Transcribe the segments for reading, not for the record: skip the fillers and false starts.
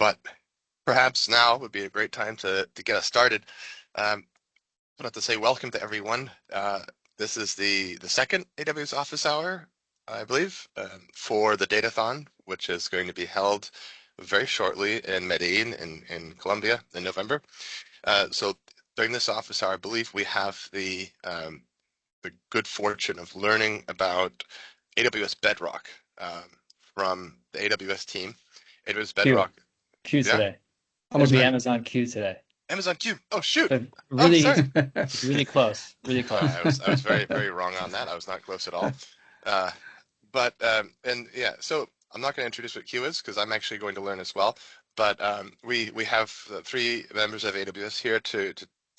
but perhaps now would be a great time to get us started. I want to say welcome to everyone. This is the second AWS Office Hour, I believe, for the Datathon, which is going to be held very shortly in Medellin in Colombia in November. So during this office hour, I believe we have the good fortune of learning about AWS Bedrock from the AWS team. AWS Q. Bedrock, Q yeah, today. It'll what's be that? Amazon Q today. Amazon Q. Oh shoot. But Oh, really, sorry. really close. Really close. I was very wrong on that. I was not close at all. Uh, but yeah, so I'm not going to introduce what Q is because I'm actually going to learn as well. But we have three members of AWS here to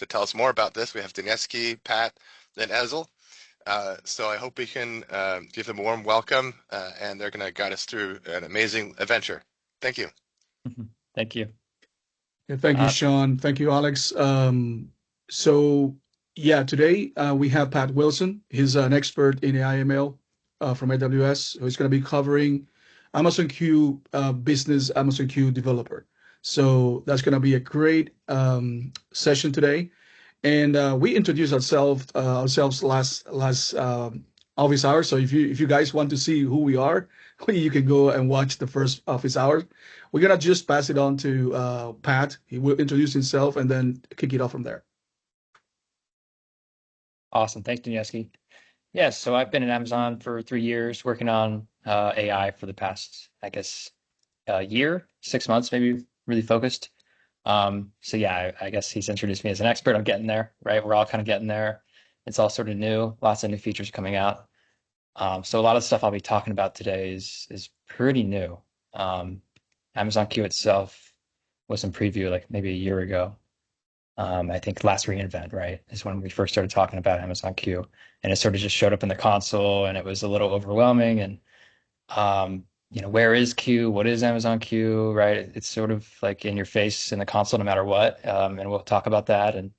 tell us more about this. We have Dineski, Pat, and Ezel. So I hope we can give them a warm welcome, and they're going to guide us through an amazing adventure. Thank you. Thank you. Yeah, thank you, Uh, Sean. Thank you, Alex. So yeah, today we have Pat Wilson. He's an expert in AI/ML from AWS, who's going to be covering Amazon Q business, Amazon Q developer. So that's going to be a great session today. And we introduced ourselves last office hour. So if you guys want to see who we are, you can go and watch the first office hour. We're gonna just pass it on to Pat. He will introduce himself and then kick it off from there. awesome. Thanks, Dineski. Yes, so I've been at Amazon for 3 years, working on AI for the past, I guess, year, 6 months, maybe really focused. So yeah, I guess he's introduced me as an expert. I'm getting there, right? We're all kind of getting there. It's all sort of new, lots of new features coming out. So a lot of the stuff I'll be talking about today is pretty new. Um, Amazon Q itself was in preview like maybe a year ago. I think last reInvent, right, is when we first started talking about Amazon Q, and it sort of just showed up in the console, and it was a little overwhelming. And where is Q? What is Amazon Q? Right? It's sort of like in your face in the console, no matter what. And we'll talk about that and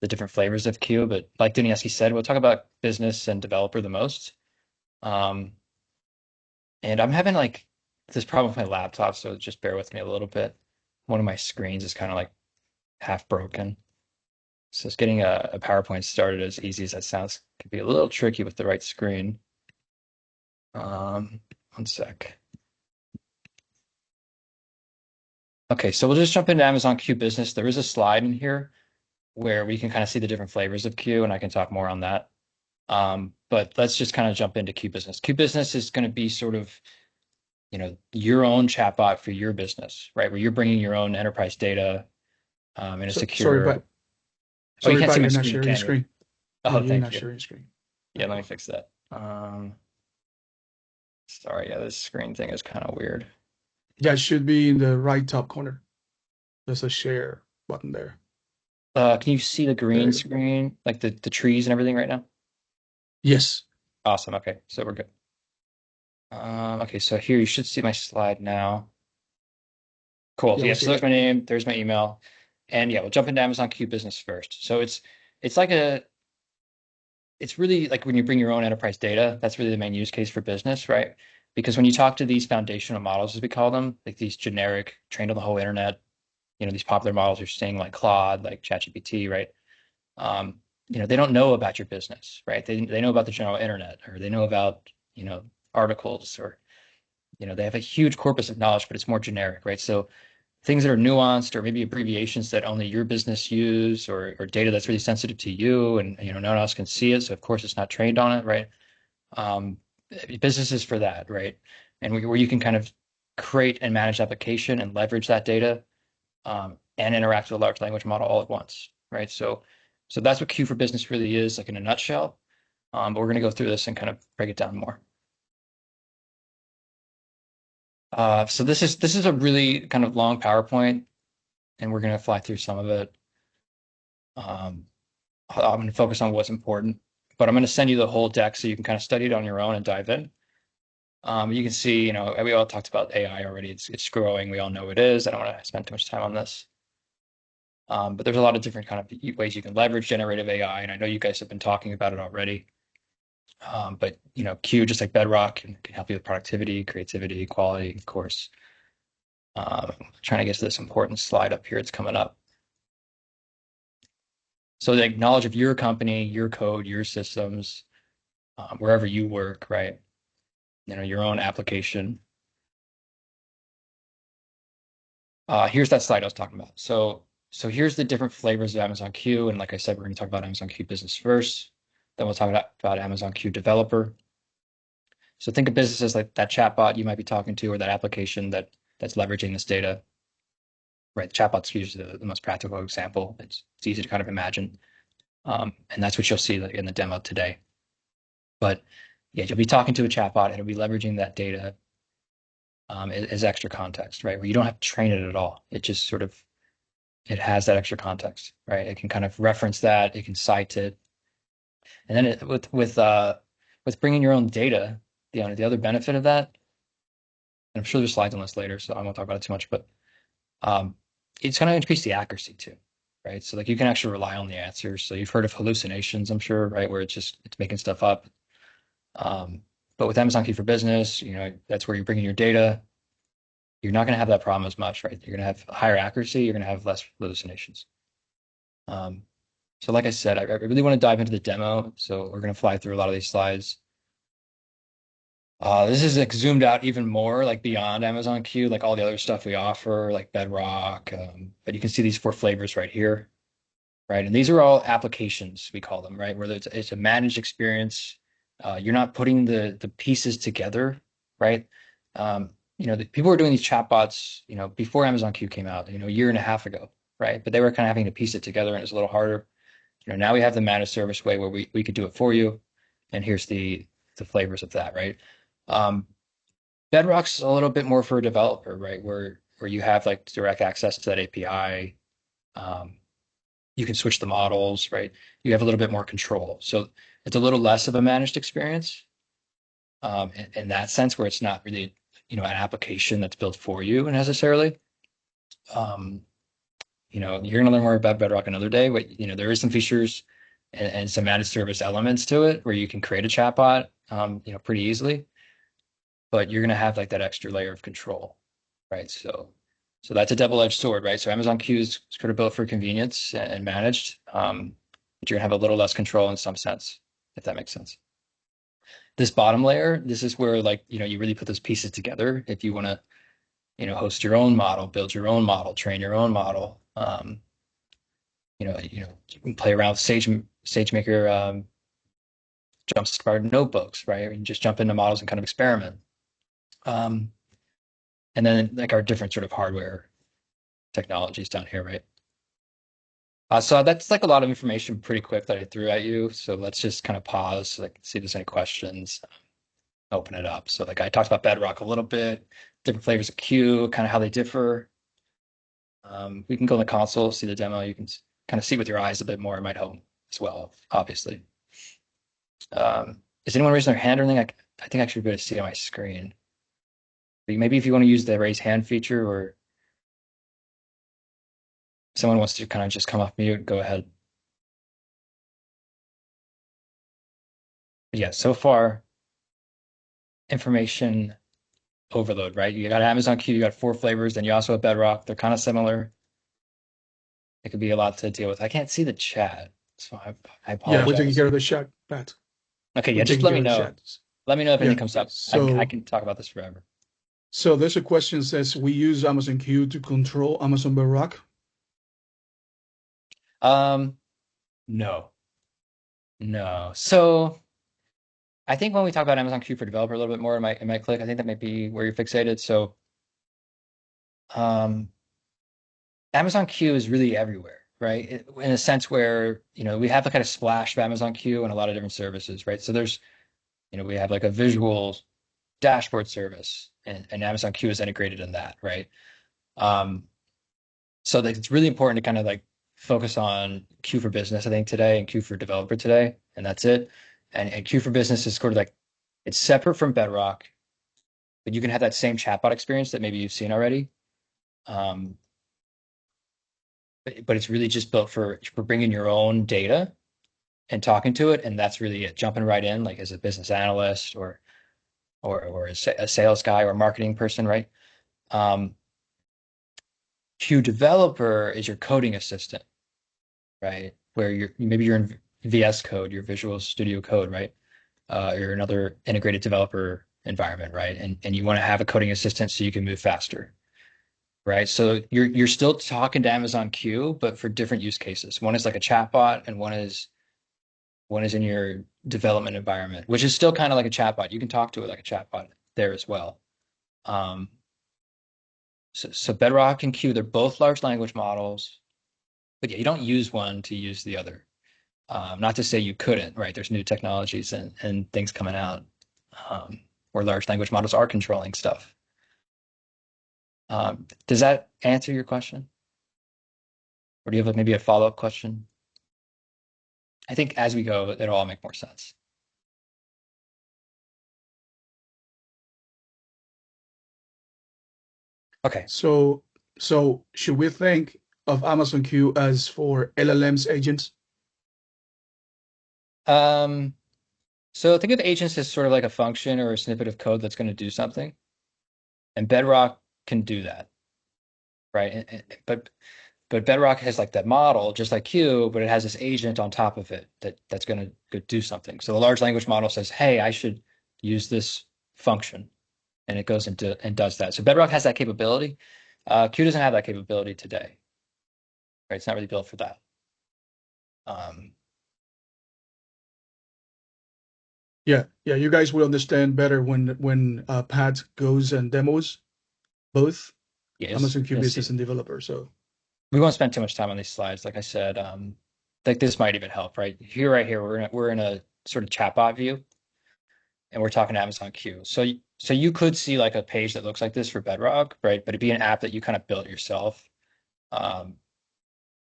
the different flavors of Q. But like Dunieski said, we'll talk about business and developer the most. Um, and I'm having like this problem with my laptop, so just bear with me a little bit. One of my screens is kind of like half broken. So it's getting a PowerPoint started, as easy as that sounds, can be a little tricky with the right screen. One sec. Okay, so we'll just jump into Amazon Q Business. There is a slide in here where we can kind of see the different flavors of Q, and I can talk more on that. But let's just kind of jump into Q Business. Q Business is going to be sort of, your own chatbot for your business, right? Where you're bringing your own enterprise data in a So sorry, secure. Pat. Oh, you Sorry, can't see Pat. my You're not screen, sharing your can you? screen. Yeah, Oh, you're thank not you. sharing your screen. Yeah, let me fix that. Sorry, yeah, this screen thing is kind of weird. Yeah, it should be in the right top corner. There's a share button there. Can you see the There green you go. screen, like the trees and everything right now? Yes. Awesome. Okay, so we're good. Okay, so here you should see my slide now. Cool. Yeah, we Yeah, see so there's that. my name, there's my email, and yeah, we'll jump into Amazon Q Business first. So it's like it's really like when you bring your own enterprise data, that's really the main use case for business, right? Because when you talk to these foundational models, as we call them, like these generic, trained on the whole internet, these popular models you're seeing like Claude, like ChatGPT, right? They don't know about your business, right? They know about the general internet, or they know about, articles, or, they have a huge corpus of knowledge, but it's more generic, right? So things that are nuanced, or maybe abbreviations that only your business use, or data that's really sensitive to you, and no one else can see it. So of course it's not trained on it, right? Um, Business is for that, right? And where you can kind of create and manage application and leverage that data, and interact with a large language model all at once, right? So that's what Q for Business really is, like in a nutshell. But we're going to go through this and kind of break it down more. So this is a really kind of long PowerPoint, and we're going to fly through some of it. Um, I'm going to focus on what's important, but I'm going to send you the whole deck so you can kind of study it on your own and dive in. You can see, we all talked about AI already. It's growing. We all know it is. I don't want to spend too much time on this. But there's a lot of different kind of ways you can leverage generative AI, and I know you guys have been talking about it already. But Q, just like Bedrock, can help you with productivity, creativity, quality, of course. trying to get to this important slide up here. It's coming up. So the knowledge of your company, your code, your systems, wherever you work, right? Your own application. Here's that slide I was talking about. So here's the different flavors of Amazon Q. And like I said, we're going to talk about Amazon Q Business first. Then we'll talk about Amazon Q Developer. So think of businesses like that chatbot you might be talking to, or that application that's leveraging this data. Right, the chatbot's usually the most practical example. It's easy to kind of imagine. And that's what you'll see in the demo today. But yeah, you'll be talking to a chatbot and it'll be leveraging that data as extra context, right? Where you don't have to train it at all. It just sort of, it has that extra context, right? It can kind of reference that, it can cite it. And then with bringing your own data, the other benefit of that, and I'm sure there's slides on this later, so I won't talk about it too much, but it's going to increase the accuracy too, right? So like you can actually rely on the answers. So you've heard of hallucinations, I'm sure, right? Where it's making stuff up. But with Amazon Key for Business, that's where you're bringing your data. You're not going to have that problem as much, right? You're going to have higher accuracy. You're going to have less hallucinations. So like I said, I really want to dive into the demo. So we're going to fly through a lot of these slides. This is like zoomed out even more, like beyond Amazon Q, like all the other stuff we offer, like Bedrock. But you can see these 4 flavors right here, right? And these are all applications, we call them, right? Where it's a managed experience. You're not putting the pieces together, right? The people were doing these chatbots, before Amazon Q came out, a year and a half ago, right? But they were kind of having to piece it together, and it's a little harder. Now we have the managed service way where we could do it for you, and here's the flavors of that, right? Bedrock's a little bit more for a developer, right? Where you have like direct access to that API. You can switch the models, right? You have a little bit more control. So it's a little less of a managed experience in that sense, where it's not really, an application that's built for you necessarily. You're going to learn more about Bedrock another day, but there is some features and some managed service elements to it where you can create a chatbot, pretty easily. But you're going to have like that extra layer of control, right? So that's a double-edged sword, right? So Amazon Q is sort of built for convenience and managed, but you're gonna have a little less control in some sense, if that makes sense. This bottom layer, this is where like, you really put those pieces together. If you want to, host your own model, build your own model, train your own model, you can play around with SageMaker, Jumpstart notebooks, right? You can just jump into models and kind of experiment. And then like our different sort of hardware technologies down here, right? So that's like a lot of information pretty quick that I threw at you. So let's just kind of pause, so I can see if there's any questions, open it up. So like I talked about Bedrock a little bit, different flavors of Q, kind of how they differ. We can go in the console, see the demo. You can kind of see with your eyes a bit more. It might help as well, obviously. Is anyone raising their hand or anything? I think I should be able to see on my screen. Maybe if you want to use the raise hand feature, or someone wants to kind of just come off mute, go ahead. But yeah, so far, information overload, right? You got Amazon Q, you got 4 flavors, then you also have Bedrock. They're kind of similar. It could be a lot to deal with. I can't see the chat, so I apologize. Yeah, we're taking care of the chat, Pat. Okay, yeah, just let me know. Let me know if anything comes up. So I can talk about this forever. So there's a question that says, we use Amazon Q to control Amazon Bedrock. No. So I think when we talk about Amazon Q for developer a little bit more, it might click. I think that might be where you're fixated. So Amazon Q is really everywhere, right? In a sense where, we have the kind of splash of Amazon Q and a lot of different services, right? So there's, we have like a visual dashboard service, and Amazon Q is integrated in that, right? So that it's really important to kind of like focus on Q for Business, I think, today, and Q for Developer today, and that's it. And Q for Business is sort of like, it's separate from Bedrock, but you can have that same chatbot experience that maybe you've seen already. But it's really just built for bringing your own data and talking to it, and that's really it, jumping right in, like as a business analyst or a sales guy or a marketing person, right? Q developer is your coding assistant, right? Where you're in VS Code, your Visual Studio Code, right? Or another integrated developer environment, right? And you want to have a coding assistant so you can move faster, right? So you're still talking to Amazon Q, but for different use cases. One is like a chatbot, and one is in your development environment, which is still kind of like a chatbot. You can talk to it like a chatbot there as well. Um, so Bedrock and Q, they're both large language models, but yeah, you don't use one to use the other. Not to say you couldn't, right? There's new technologies and things coming out where large language models are controlling stuff. Does that answer your question? Or do you have maybe a follow-up question? I think as we go, it'll all make more sense. Okay. So should we think of Amazon Q as for LLMs agents? Um, so think of agents as sort of like a function or a snippet of code that's going to do something, and Bedrock can do that, right? But Bedrock has like that model, just like Q, but it has this agent on top of it that's going to do something. So the large language model says, "Hey, I should use this function," and it goes into and does that. So Bedrock has that capability. Q doesn't have that capability today, right? It's not really built for that. Um, Yeah. You guys will understand better when Pat goes and demos both yes, Amazon Q you'll business see. and developer. So We won't spend too much time on these slides. Like I said, like this might even help, right? Right here, we're in a sort of chatbot view, and we're talking to Amazon Q. So you could see like a page that looks like this for Bedrock, right? But it'd be an app that you kind of built yourself. Um,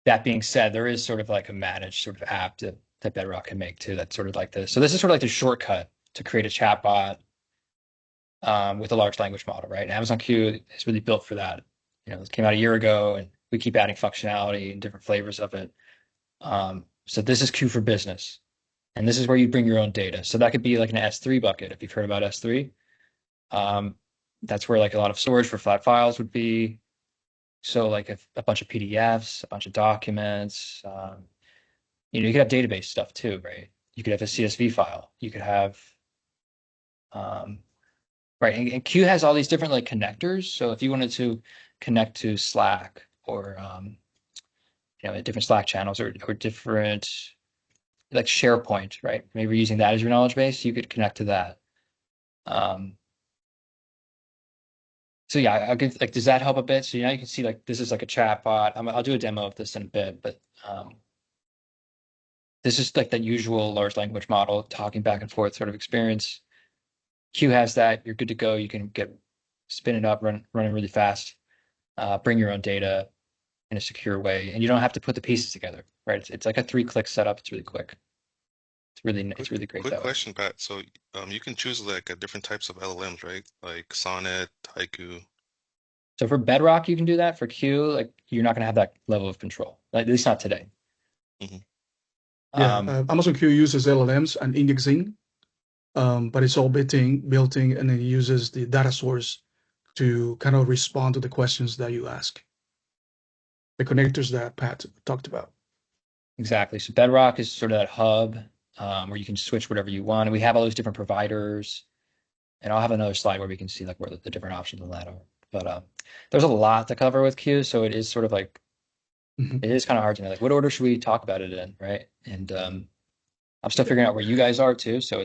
that being said, there is sort of like a managed sort of app that Bedrock can make too. That's sort of like this. So this is sort of like the shortcut to create a chatbot with a large language model, right? And Amazon Q is really built for that. It came out a year ago, and we keep adding functionality and different flavors of it. So this is Q for business, and this is where you bring your own data. So that could be like an S3 bucket if you've heard about S3. Um, that's where like a lot of storage for flat files would be. So like a bunch of PDFs, a bunch of documents. You could have database stuff too, right? You could have a CSV file. You could have um, right, and Q has all these different like connectors. So if you wanted to connect to Slack or different Slack channels or different like SharePoint, right? Maybe using that as your knowledge base, you could connect to that. Um, so yeah, I'll give like, does that help a bit? So now you can see like this is like a chat bot. I'll do a demo of this in a bit, but this is like that usual large language model talking back and forth sort of experience. Q has that. You're good to go. You can spin it up, running really fast, bring your own data in a secure way, and you don't have to put the pieces together, right? It's like a 3-click setup. It's really quick. Quick, It's really great quick that way. question, Pat. So, you can choose like different types of LLMs, right? Like Sonnet, Haiku. So for Bedrock, you can do that. For Q, like you're not going to have that level of control, at least not today. Hmm. yeah, Um, Amazon Q uses LLMs and indexing, but it's all built in, and it uses the data source to kind of respond to the questions that you ask. The connectors that Pat talked about. exactly. So Bedrock is sort of that hub where you can switch whatever you want. And we have all those different providers. And I'll have another slide where we can see like where the different options on that are. But there's a lot to cover with Q, so it is sort of like Mhm. it is kind of hard to know like what order should we talk about it in, right? And I'm still figuring out where you guys are too. So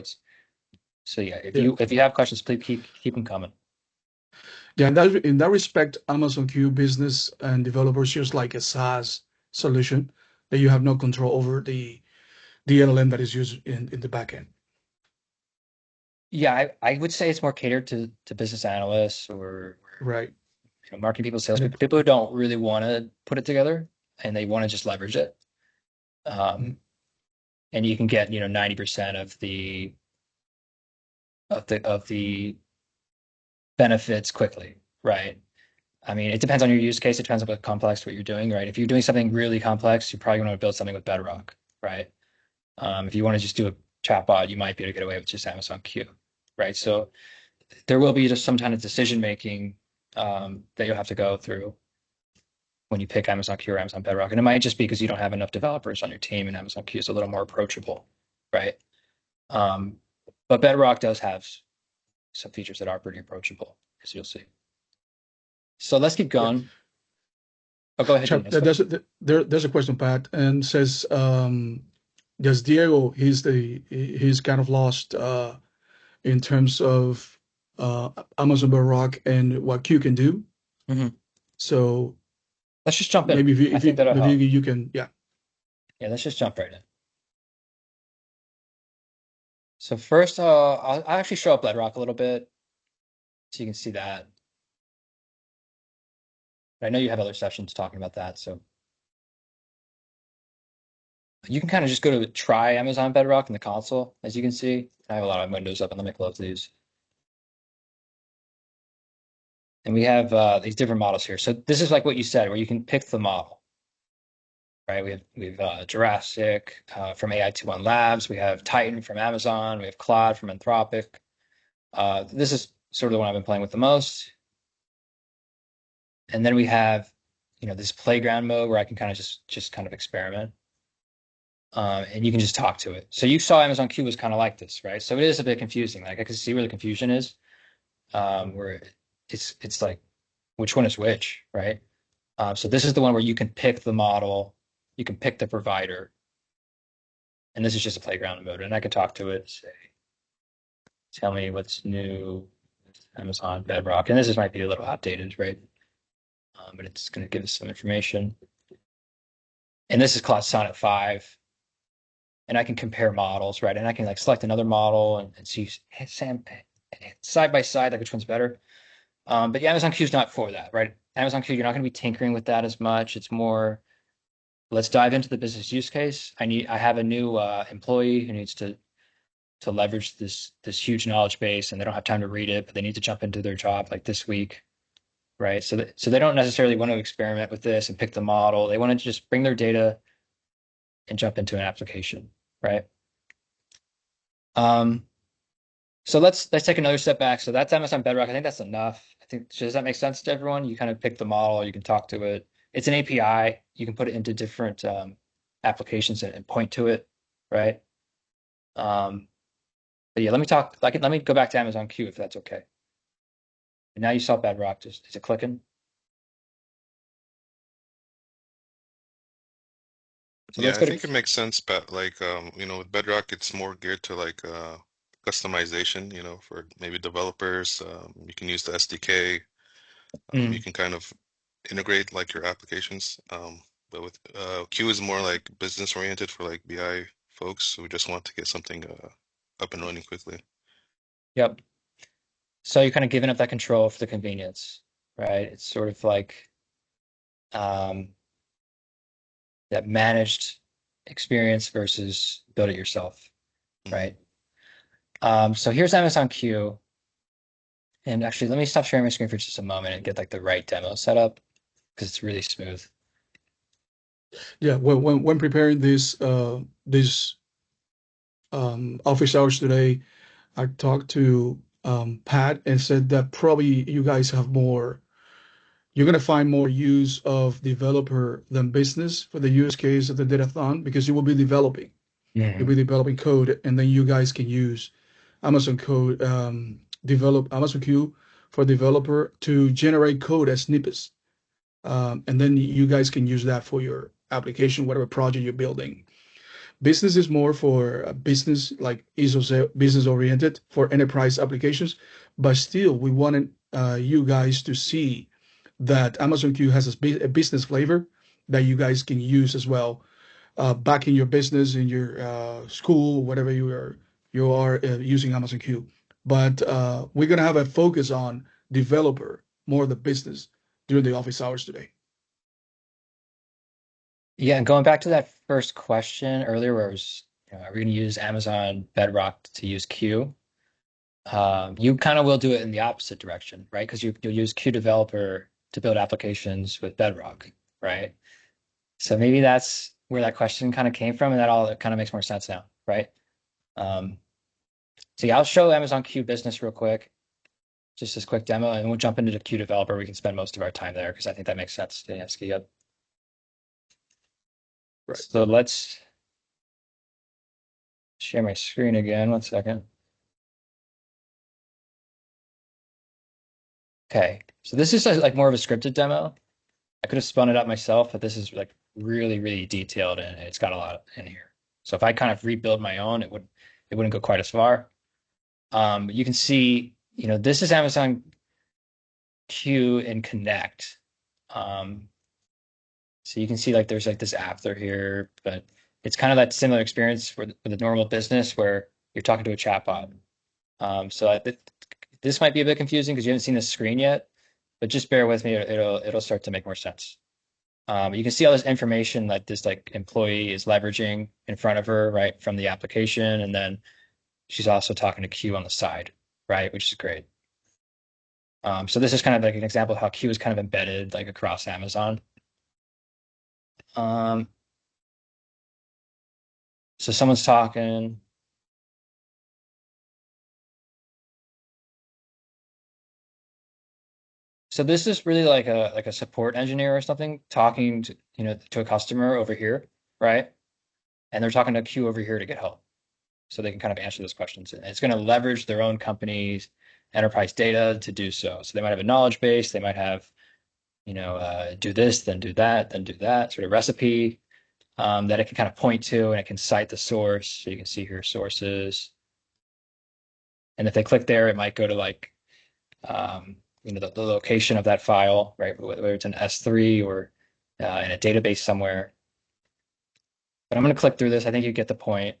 yeah, if Yeah, you have questions, please keep them coming. yeah. In that respect, Amazon Q business and developers use like a SaaS solution that you have no control over the LLM that is used in the backend. Yeah, I would say it's more catered to business analysts or Right. marketing people, And salespeople, it, people who don't really want to put it together and they want to just leverage it. mm, Um, and you can get 90% of the benefits quickly, right? I mean, it depends on your use case. It depends on what complex what you're doing, right? If you're doing something really complex, you're probably going to build something with Bedrock, right? If you want to just do a chatbot, you might be able to get away with just Amazon Q, right? So there will be just some kind of decision making that you'll have to go through. when you pick Amazon Q or Amazon Bedrock. And it might just be because you don't have enough developers on your team and Amazon Q is a little more approachable, right? But Bedrock does have some features that are pretty approachable, as you'll see. So let's keep Yeah. going. Oh, go ahead, Genius. There's a question, Pat, and says, does Diego, he's kind of lost in terms of Amazon Bedrock and what Q can do. Mm-hmm. So Let's just jump in. maybe I think that'll help. you can, yeah. Yeah, let's just jump right in. So first, I'll actually show up Bedrock a little bit so you can see that. I know you have other sessions talking about that, so you can kind of just go to try Amazon Bedrock in the console, as you can see. I have a lot of windows up, and let me close these. And we have these different models here. So this is like what you said, where you can pick the model, right? We have Jurassic from AI21 Labs. We have Titan from Amazon. We have Claude from Anthropic. This is sort of the one I've been playing with the most. And then we have, this playground mode where I can kind of just kind of experiment. And you can just talk to it. So you saw Amazon Q was kind of like this, right? So it is a bit confusing. Like I can see where the confusion is, where it's like which one is which, right? So this is the one where you can pick the model, you can pick the provider, and this is just a playground mode. And I can talk to it, say, tell me what's new with Amazon Bedrock. And might be a little outdated, right? But it's going to give us some information. And this is Claude Sonnet 5. And I can compare models, right? And I can like select another model and see side by side, like which one's better. But yeah, Amazon Q is not for that, right? Amazon Q, you're not going to be tinkering with that as much. It's more, let's dive into the business use case. I have a new employee who needs to leverage this huge knowledge base, and they don't have time to read it, but they need to jump into their job like this week, right? So they don't necessarily want to experiment with this and pick the model. They want to just bring their data and jump into an application, right? So let's take another step back. So that's Amazon Bedrock. I think that's enough. Does that make sense to everyone? You kind of pick the model, you can talk to it. It's an API. You can put it into different applications and point to it, right? But yeah, let me go back to Amazon Q if that's okay. And now you saw Bedrock. Is it clicking? So Yeah, let's I go to think it makes sense, but like with Bedrock, it's more geared to like customization, for maybe developers. You can use the SDK. You Mm, can kind of integrate like your applications. But with Q is more like business oriented for like BI folks who just want to get something up and running quickly. yep. So you're kind of giving up that control for the convenience, right? It's sort of like um, that managed experience versus build it yourself, Mhm. right? So here's Amazon Q. And actually, let me stop sharing my screen for just a moment and get like the right demo set up because it's really smooth. Yeah, when preparing this office hours today, I talked to Pat and said that probably you guys have more. You're gonna find more use of developer than business for the use case of the Datathon because you will be developing. You'll Mhm. be developing code, and then you guys can use Amazon code, develop Amazon Q for developer to generate code as snippets. And then you guys can use that for your application, whatever project you're building. Business is more for business, like ISO business oriented for enterprise applications, but still we wanted you guys to see that Amazon Q has a business flavor that you guys can use as well, back in your business, in your school, whatever you are using Amazon Q. But we're gonna have a focus on developer, more the business during the office hours today. Yeah, and going back to that first question earlier, where it was, are we going to use Amazon Bedrock to use Q? You kind of will do it in the opposite direction, right? Because you'll use Q Developer to build applications with Bedrock, right? So maybe that's where that question kind of came from, and that kind of makes more sense now, right? Um, so yeah, I'll show Amazon Q Business real quick, just this quick demo, and we'll jump into the Q Developer. We can spend most of our time there because I think that makes sense to Nevsky. Yep. Right. So let's share my screen again. 1 second. Okay, so this is like more of a scripted demo. I could have spun it up myself, but this is like really, really detailed and it's got a lot in here. So if I kind of rebuild my own, it wouldn't go quite as far. You can see, this is Amazon Q and Connect. So you can see like there's like this after here, but it's kind of that similar experience with a normal business where you're talking to a chatbot. This might be a bit confusing because you haven't seen the screen yet, but just bear with me. It'll start to make more sense. You can see all this information that this like employee is leveraging in front of her, right, from the application, and then she's also talking to Q on the side, right, which is great. So this is kind of like an example of how Q is kind of embedded like across Amazon. Um, so someone's talking. So this is really like a support engineer or something talking to a customer over here, right? And they're talking to Q over here to get help. So they can kind of answer those questions. And it's going to leverage their own company's enterprise data to do so. So they might have a knowledge base, they might have, do this, then do that sort of recipe that it can kind of point to, and it can cite the source. So you can see here sources. And if they click there, it might go to like, the location of that file, right? Whether it's an S3 or in a database somewhere. But I'm going to click through this. I think you get the point.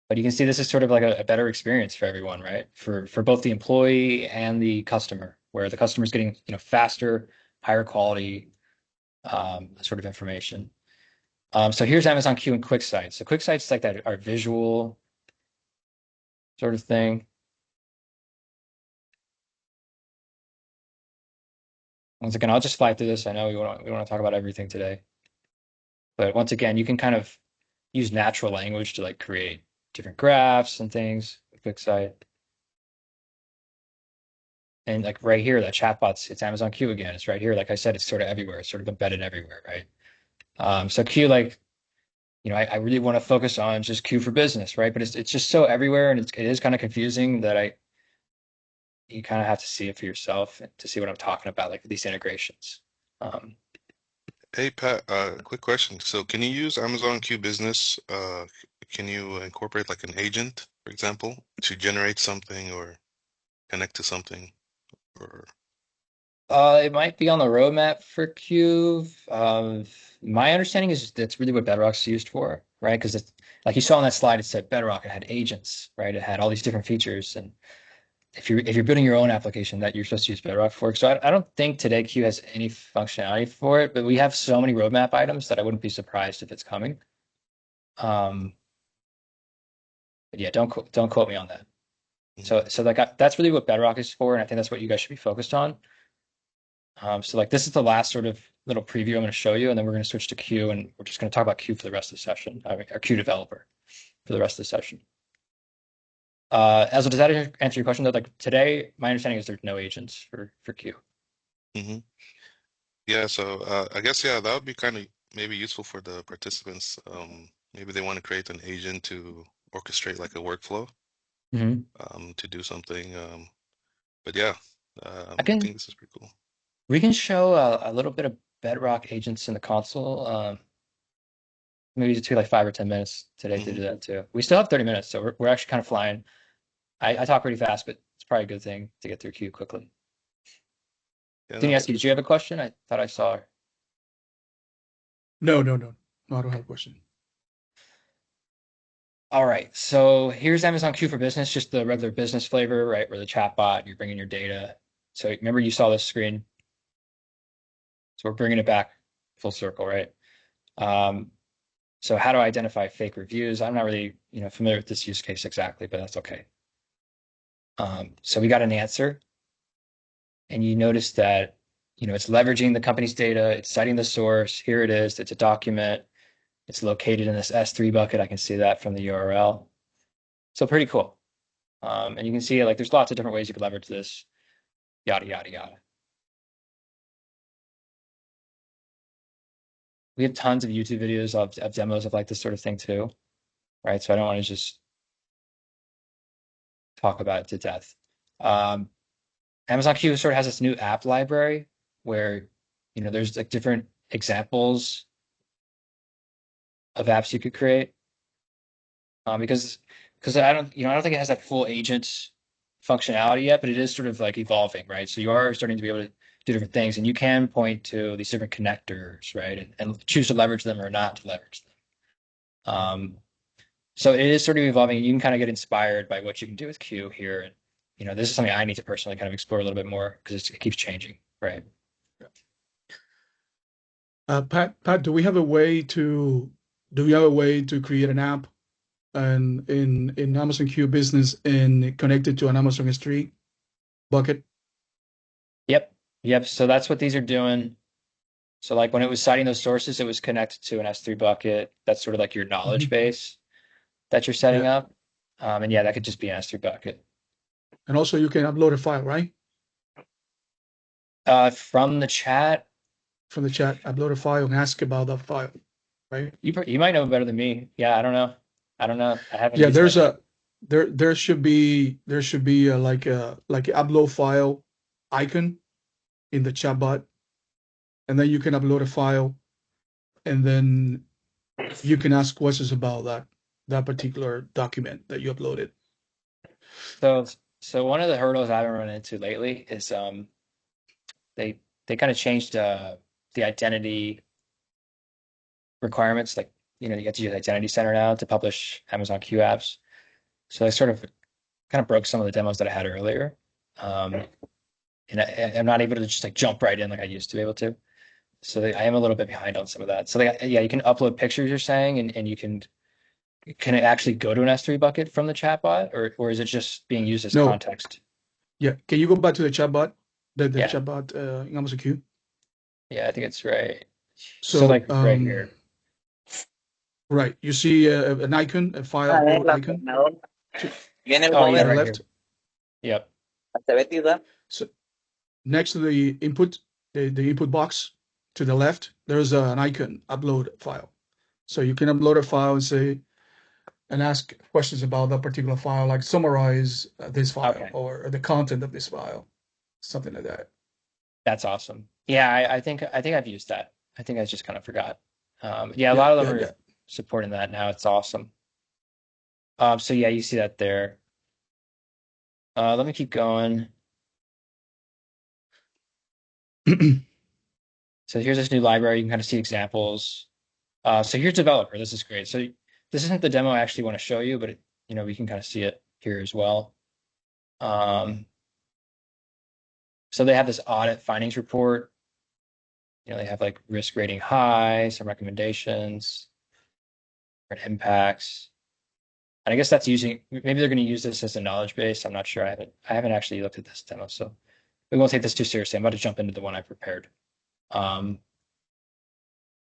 But you can see this is sort of like a better experience for everyone, right? For both the employee and the customer, where the customer is getting faster, higher quality sort of information. So here's Amazon Q and QuickSight. So QuickSight's like that our visual sort of thing. Once again, I'll just fly through this. I know we want to talk about everything today, but once again, you can kind of use natural language to like create different graphs and things with QuickSight. And like right here, that chatbot's it's Amazon Q again. It's right here. Like I said, it's sort of everywhere. It's sort of embedded everywhere, right? So Q, like, I really want to focus on just Q for business, right? But it's just so everywhere, and it is kind of confusing that you kind of have to see it for yourself to see what I'm talking about, like these integrations. Um, Hey Pat, quick question. So can you use Amazon Q Business? Can you incorporate like an agent, for example, to generate something or connect to something? Or it might be on the roadmap for Q. My understanding is that's really what Bedrock's used for, right? Because it's like you saw on that slide, it said Bedrock. It had agents, right? It had all these different features, and if you're building your own application, that you're supposed to use Bedrock for. So I don't think today Q has any functionality for it, but we have so many roadmap items that I wouldn't be surprised if it's coming. Um, but yeah, don't quote me on that. Mhm. So like that's really what Bedrock is for, and I think that's what you guys should be focused on. So like this is the last sort of little preview I'm going to show you, and then we're going to switch to Q, and we're just going to talk about Q for the rest of the session. I mean, our Q developer for the rest of the session. Does that answer your question though? Like today, my understanding is there's no agents for Q. Mhm. Yeah, so I guess yeah, that would be kind of maybe useful for the participants. Maybe they want to create an agent to orchestrate like a workflow Mhm. to do something. But yeah, I I can think this is pretty cool. We can show a little bit of Bedrock agents in the console. Maybe it took like 5 or 10 minutes today to Hmm. do that too. We still have 30 minutes, so we're actually kind of flying. I talk pretty fast, but it's probably a good thing to get through Q quickly. Yeah, Didn't no. ask you, did you have a question? I thought I saw her. No, no, no. No, I don't have a question. All right, so here's Amazon Q for Business, just the regular business flavor, right? Where the chatbot, you're bringing your data. So remember you saw this screen. So we're bringing it back full circle, right? Um, so how do I identify fake reviews? I'm not really, familiar with this use case exactly, but that's okay. So we got an answer, and you notice that it's leveraging the company's data, it's citing the source. Here it is. It's a document. It's located in this S3 bucket. I can see that from the URL. So pretty cool. And you can see like there's lots of different ways you could leverage this. Yada yada yada. we have tons of YouTube videos of demos of like this sort of thing too, right? So I don't want to just talk about it to death. Um, Amazon Q sort of has this new app library where, there's like different examples of apps you could create. Because I don't think it has that full agent functionality yet, but it is sort of like evolving, right? So you are starting to be able to do different things, and you can point to these different connectors, right, and choose to leverage them or not to leverage them. So it is sort of evolving. You can kind of get inspired by what you can do with Q here, and this is something I need to personally kind of explore a little bit more because it keeps changing, right? Pat, do we have a way to create an app and in Amazon Q Business and connect it to an Amazon S3 bucket? Yep. So that's what these are doing. So like when it was citing those sources, it was connected to an S3 bucket. That's sort of like your knowledge Mhm. base that you're setting Yeah. up. And yeah, that could just be an S3 bucket. And also you can upload a file, right? From the chat, From the chat, upload a file and ask about that file, right? you might know better than me. Yeah, I don't know. I don't know. I haven't Yeah, used that yet. there should be like a upload file icon in the chat bot, and then you can upload a file, and then you can ask questions about that particular document that you uploaded. So so one of the hurdles I've been running into lately is they they kind of changed the identity requirements. Like, you have to use Identity Center now to publish Amazon Q apps. So I sort of kind of broke some of the demos that I had earlier. Um, and I'm not able to just like jump right in like I used to be able to. So I am a little bit behind on some of that. So yeah, you can upload pictures, you're saying, and can it actually go to an S3 bucket from the chatbot, or is it just being used as No, context? yeah. Can you go back to the chat bot, the Yeah, chat bot in Amazon Q? yeah, I think it's right. So So like right here. right, you see an icon, a file Ah, es upload la icon coordinadora. Viene el Oh to yeah, the gobernador right left. here. Yep, de Betty. So next to the input, the input box to the left, there's an icon, upload file. So you can upload a file and say, and ask questions about that particular file, like summarize this file okay, or the content of this file, something like that. that's awesome. Yeah, I think I've used that. I think I just kind of forgot. Yeah, a Yeah, lot of them yeah, are yeah. supporting that now. It's awesome. So yeah, you see that there. Let me keep going. So here's this new library. You can kind of see examples. So here's developer. This is great. So this isn't the demo I actually want to show you, but we can kind of see it here as well. So they have this audit findings report. They have like risk rating high, some recommendations, different impacts. And I guess that's maybe they're going to use this as a knowledge base. I'm not sure. I haven't actually looked at this demo, so we won't take this too seriously. I'm about to jump into the one I prepared. Um,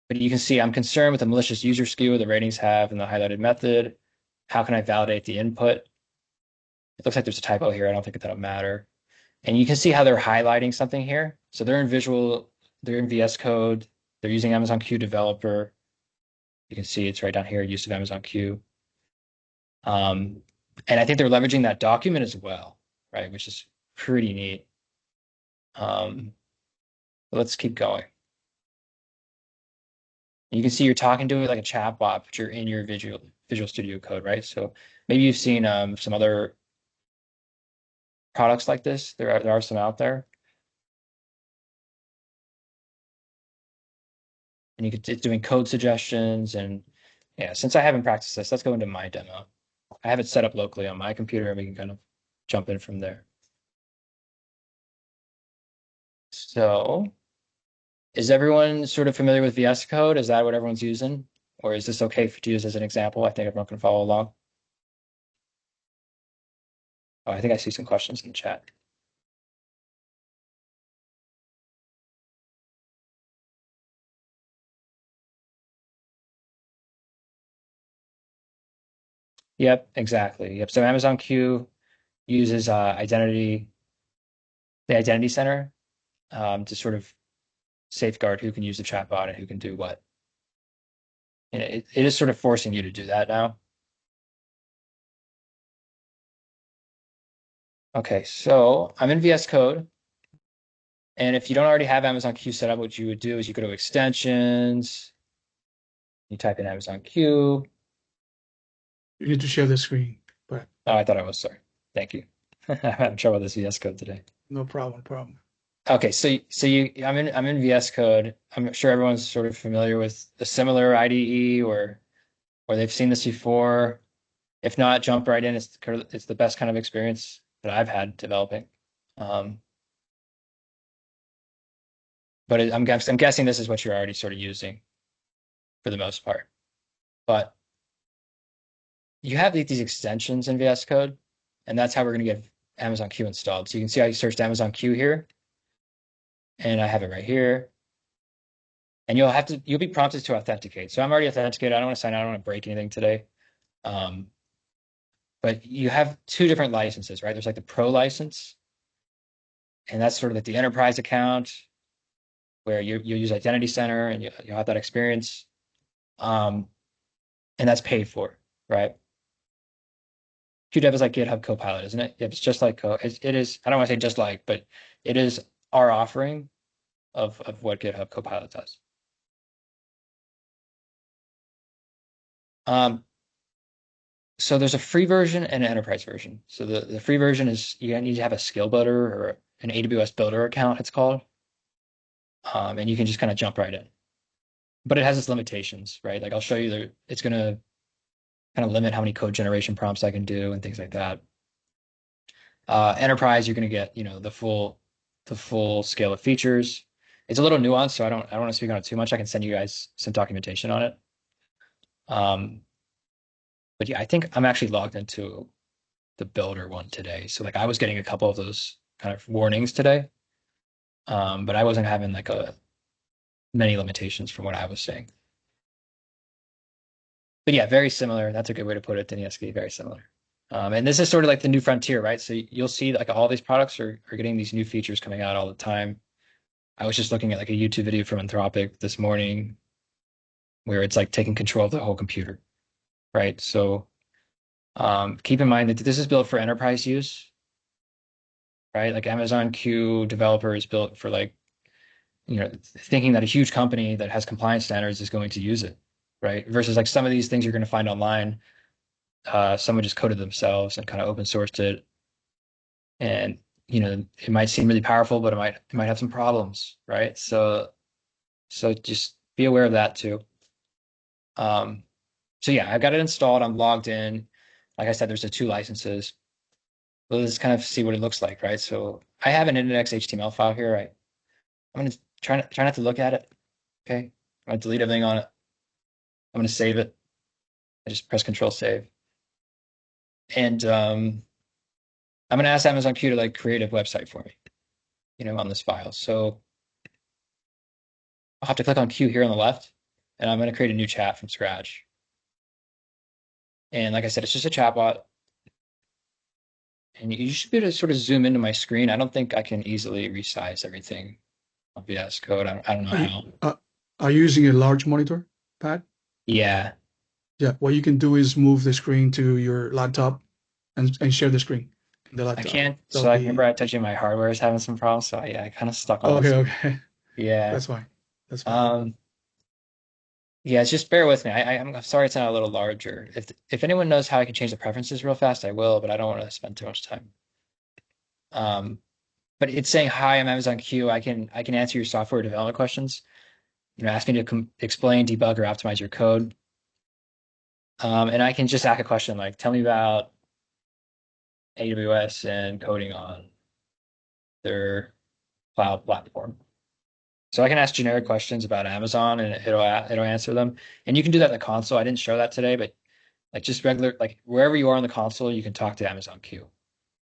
but you can see I'm concerned with the malicious user skew the ratings have in the highlighted method. How can I validate the input? It looks like there's a typo here. I don't think that'll matter. And you can see how they're highlighting something here. So they're in VS Code. They're using Amazon Q Developer. You can see it's right down here, use of Amazon Q. And I think they're leveraging that document as well, right? Which is pretty neat. Let's keep going. You can see you're talking to it like a chat bot, but you're in your Visual Studio Code, right? So maybe you've seen some other products like this. There are some out there. And it's doing code suggestions. And yeah, since I haven't practiced this, let's go into my demo. I have it set up locally on my computer, and we can kind of jump in from there. So is everyone sort of familiar with VS Code? Is that what everyone's using? Or is this okay to use as an example? I think everyone can follow along. Oh, I think I see some questions in the chat. Yep, exactly. Yep. So Amazon Q uses the identity center, to sort of safeguard who can use the chatbot and who can do what. And it is sort of forcing you to do that now. Okay, so I'm in VS Code. And if you don't already have Amazon Q set up, what you would do is you go to extensions, you type in Amazon Q. You need to share the screen, but Oh, I thought I was, sorry. Thank you. I'm having trouble with this VS Code today. no problem. Okay, I'm in VS Code. I'm sure everyone's sort of familiar with a similar IDE or they've seen this before. If not, jump right in. It's the best kind of experience that I've had developing. Um, but I'm guessing this is what you're already sort of using for the most part. But you have these extensions in VS Code, and that's how we're going to get Amazon Q installed. So you can see I searched Amazon Q here, and I have it right here. And you'll be prompted to authenticate. So I'm already authenticated. I don't want to sign out. I don't want to break anything today. Um, but you have two different licenses, right? There's like the pro license, and that's sort of like the enterprise account where you use Identity Center and you'll have that experience. Um, and that's paid for, right? QDev is like GitHub Copilot, isn't it? It's just like it is. I don't want to say just like, but it is our offering of what GitHub Copilot does. So there's a free version and an enterprise version. So the free version is you need to have a skill builder or an AWS builder account, it's called. And you can just kind of jump right in. But it has its limitations, right? Like I'll show you it's going to kind of limit how many code generation prompts I can do and things like that. Enterprise, you're going to get, the full scale of features. It's a little nuanced, so I don't want to speak on it too much. I can send you guys some documentation on it. But yeah, I think I'm actually logged into the builder one today. So like I was getting a couple of those kind of warnings today. But I wasn't having like many limitations from what I was saying. But yeah, very similar. That's a good way to put it, Danieski, very similar. And this is sort of like the new frontier, right? So you'll see like all these products are getting these new features coming out all the time. I was just looking at like a YouTube video from Anthropic this morning where it's like taking control of the whole computer, right? So keep in mind that this is built for enterprise use, right? Like Amazon Q developer is built for like, thinking that a huge company that has compliance standards is going to use it, right? Versus like some of these things you're going to find online, someone just coded themselves and kind of open sourced it. And, it might seem really powerful, but it might have some problems, right? So just be aware of that too. Um, so yeah, I've got it installed. I'm logged in. Like I said, there's the two licenses. Let's kind of see what it looks like, right? So I have an index HTML file here. I'm going to try not to look at it. Okay. I'm going to delete everything on it. I'm going to save it. I just press Control Save. And I'm going to ask Amazon Q to like create a website for me, on this file. So I'll have to click on Q here on the left, and I'm going to create a new chat from scratch. And like I said, it's just a chatbot. And you should be able to sort of zoom into my screen. I don't think I can easily resize everything on VS Code. I don't know how. Are you using a large monitor, Pat? Yeah. Yeah, what you can do is move the screen to your laptop and share the screen. The I laptop. can't. That'll So I be- remember I touching my hardware is having some problems. So I kind of stuck on Okay, this. okay. Yeah. That's fine. Yeah, just bear with me. I'm sorry it's not a little larger. If anyone knows how I can change the preferences real fast, I will, but I don't want to spend too much time. But it's saying, "Hi, I'm Amazon Q. I can answer your software development questions. Ask me to explain, debug, or optimize your code. And I can just ask a question like, tell me about AWS and coding on their cloud platform. So I can ask generic questions about Amazon and it'll answer them. And you can do that in the console. I didn't show that today, but like just regular, like wherever you are on the console, you can talk to Amazon Q.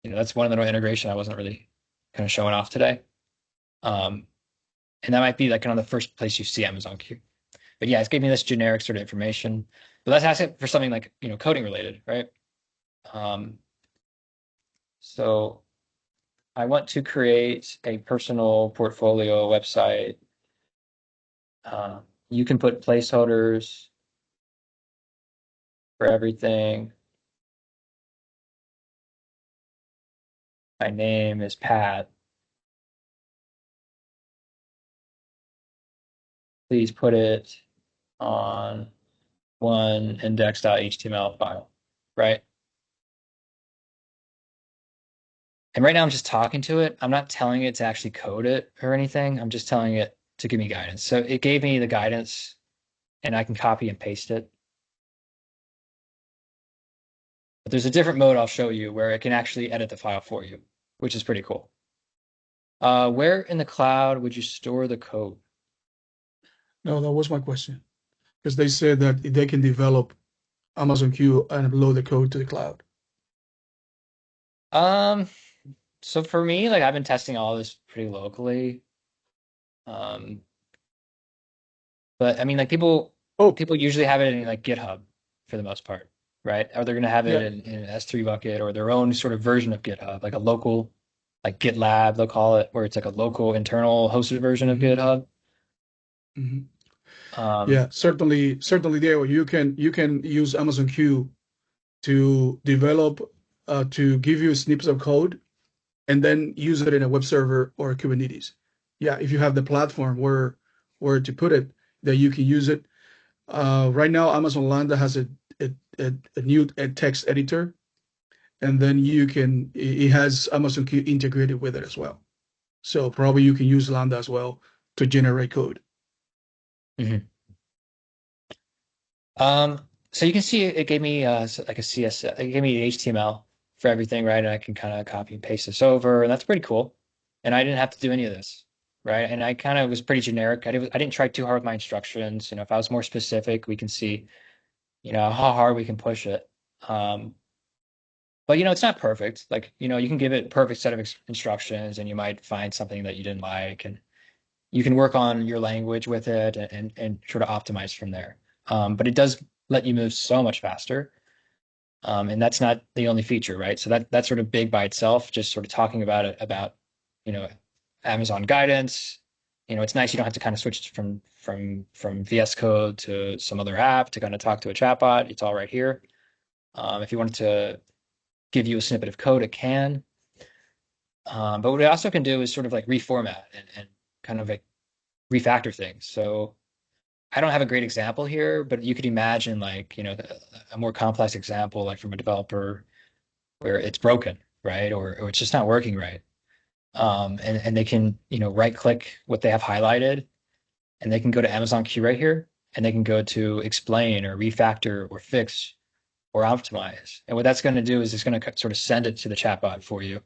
That's one little integration I wasn't really kind of showing off today. And that might be like kind of the first place you see Amazon Q. But yeah, it's giving me this generic sort of information. But let's ask it for something like, coding related, right? So I want to create a personal portfolio website. You can put placeholders. for everything. My name is Pat. Please put it on one index.html file, right? And right now I'm just talking to it. I'm not telling it to actually code it or anything. I'm just telling it to give me guidance. So it gave me the guidance and I can copy and paste it. But there's a different mode I'll show you where it can actually edit the file for you, which is pretty cool. Where in the cloud would you store the code? No, that was my question. Because they said that they can develop Amazon Q and upload the code to the cloud. So for me, like I've been testing all this pretty locally. But I mean, like people Oh, usually have it in like GitHub for the most part, right? Or they're going to have it yeah. in an S3 bucket or their own sort of version of GitHub, like a local, like GitLab, they'll call it, where it's like a local internal hosted version of Mhm, GitHub. mhm. Um, Yeah, certainly, Diego, you can use Amazon Q to develop to give you snippets of code and then use it in a web server or Kubernetes. Yeah, if you have the platform where to put it, that you can use it. Right now, Amazon Lambda has a new text editor, and then it has Amazon Q integrated with it as well. So probably you can use Lambda as well to generate code. mhm. So you can see it gave me like a CSS, it gave me HTML for everything, right? And I can kind of copy and paste this over, and that's pretty cool. And I didn't have to do any of this, right? And I kind of was pretty generic. I didn't try too hard with my instructions. You know, if I was more specific, we can see, you know, how hard we can push it. Um, but you know, it's not perfect. Like, you know, you can give it a perfect set of instructions, and you might find something that you didn't like, and you can work on your language with it and sort of optimize from there. But it does let you move so much faster. And that's not the only feature, right? So that's sort of big by itself, just sort of talking about it, about, you know, Amazon guidance. You know, it's nice you don't have to kind of switch from VS Code to some other app to kind of talk to a chatbot. It's all right here. If you wanted to give you a snippet of code, it can. But what it also can do is sort of like reformat and kind of like refactor things. So I don't have a great example here, but you could imagine like, you know, a more complex example, like from a developer where it's broken, right? Or it's just not working right. And they can, you know, right click what they have highlighted and they can go to Amazon Q right here and they can go to explain or refactor or fix or optimize. And what that's going to do is it's going to sort of send it to the chatbot for you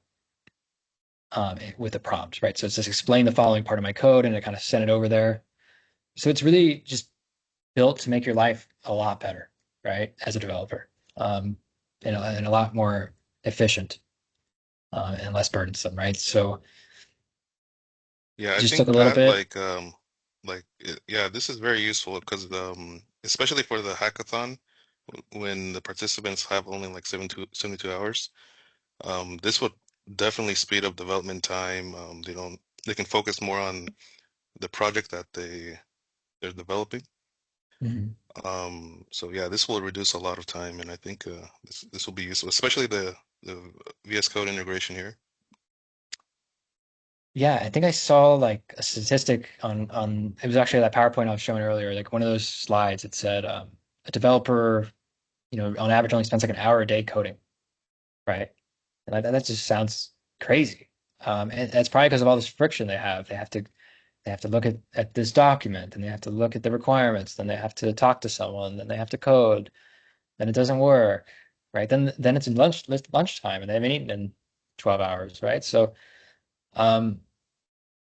with a prompt, right? So it's just explain the following part of my code and it kind of send it over there. So it's really just built to make your life a lot better, right? As a developer, and a lot more efficient and less burdensome, right? So Yeah, I just took think a little Pat, bit. yeah, this is very useful because especially for the hackathon, when the participants have only like 72 hours, this would definitely speed up development time. They can focus more on the project that they're developing. Mhm. So yeah, this will reduce a lot of time, and I think this will be useful, especially the VS Code integration here. Yeah, I think I saw like a statistic on it was actually that PowerPoint I was showing earlier, like one of those slides. It said a developer, you know, on average only spends like an hour a day coding, right? And that just sounds crazy. And that's probably because of all this friction they have. They have to look at this document and they have to look at the requirements, then they have to talk to someone, then they have to code, then it doesn't work, right? Then it's lunchtime and they haven't eaten in 12 hours, right? So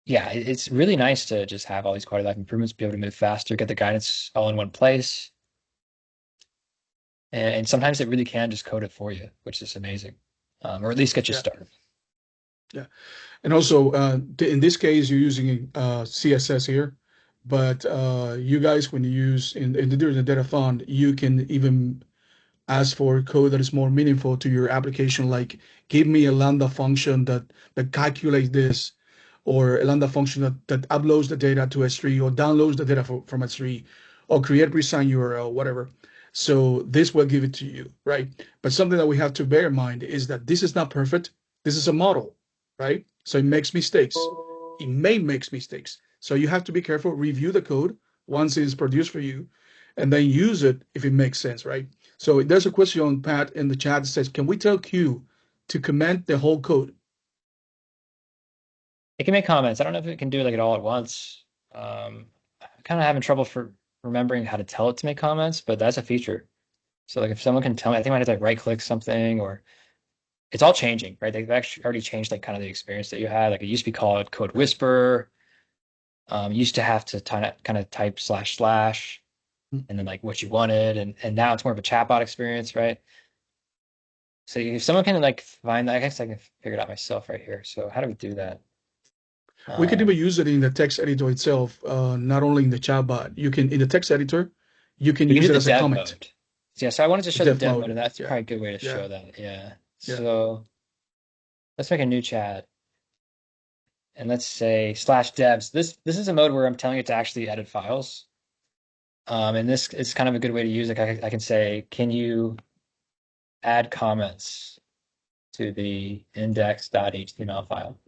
yeah, it's really nice to just have all these quality of life improvements, be able to move faster, get the guidance all in one place. And sometimes it really can just code it for you, which is amazing. Or at least get you Yeah, started. yeah. And also, in this case, you're using CSS here, but you guys, when you use during the Datathon, you can even ask for code that is more meaningful to your application, like give me a Lambda function that calculates this, or a Lambda function that uploads the data to S3 or downloads the data from S3, or create resign URL, whatever. So this will give it to you, right? But something that we have to bear in mind is that this is not perfect. This is a model, right? So it makes mistakes. It may make mistakes. So you have to be careful, review the code once it is produced for you, and then use it if it makes sense, right? So there's a question on Pat in the chat that says, can we tell Q to comment the whole code? It can make comments. I don't know if it can do like it all at once. I'm kind of having trouble for remembering how to tell it to make comments, but that's a feature. So like if someone can tell me, I think I might have to like right click something, or it's all changing, right? They've actually already changed like kind of the experience that you had. Like it used to be called Code Whisper. Used to have to kind of type / and then like what you wanted, and now it's more of a chatbot experience, right? So if someone can like find that, I guess I can figure it out myself right here. So how do we do that? We can even Um, use it in the text editor itself, not only in the chatbot. You can, in the text editor, you can we can use do it the as a dev comment. mode. Yeah, so I wanted to The show the dev dev mode, mode. and that's Yeah, probably a good way to yeah, show that. Yeah. yeah. So let's make a new chat, and let's say /devs. This is a mode where I'm telling it to actually edit files. And this is kind of a good way to use it. I can say, can you add comments to the index.html file?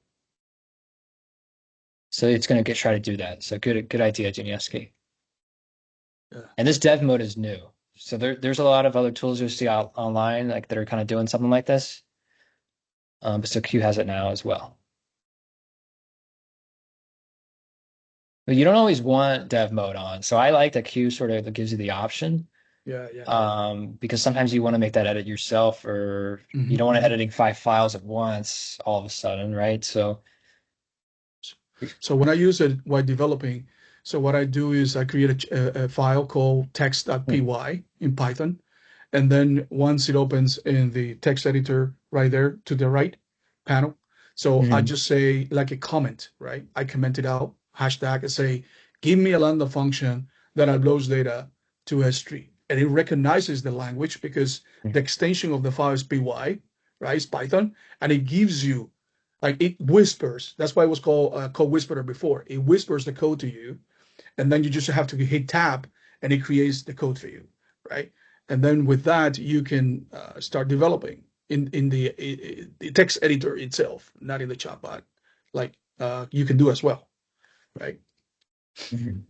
So it's going to try to do that. So good idea, Janieski. Yeah. And this dev mode is new. So there's a lot of other tools you'll see out online like that are kind of doing something like this. But so Q has it now as well. But you don't always want dev mode on. So I like that Q sort of gives you the option. Yeah, yeah. Because sometimes you want to make that edit yourself, or you don't want to editing 5 files at once all of a sudden, right? So So when I use it while developing, so what I do is I create a file called text.py in Python. And then once it opens in the text editor right there to the right panel, so I Mhm. just say like a comment, right? I comment it out, hashtag, and say, give me a lambda function that uploads data to S3. And it recognizes the language because the extension of the file is py, right? It's Python. And it gives you, like it whispers. That's why it was called Code Whisperer before. It whispers the code to you, and then you just have to hit tab, and it creates the code for you, right? And then with that, you can start developing in the text editor itself, not in the chatbot, like you can do as well, right? Mhm.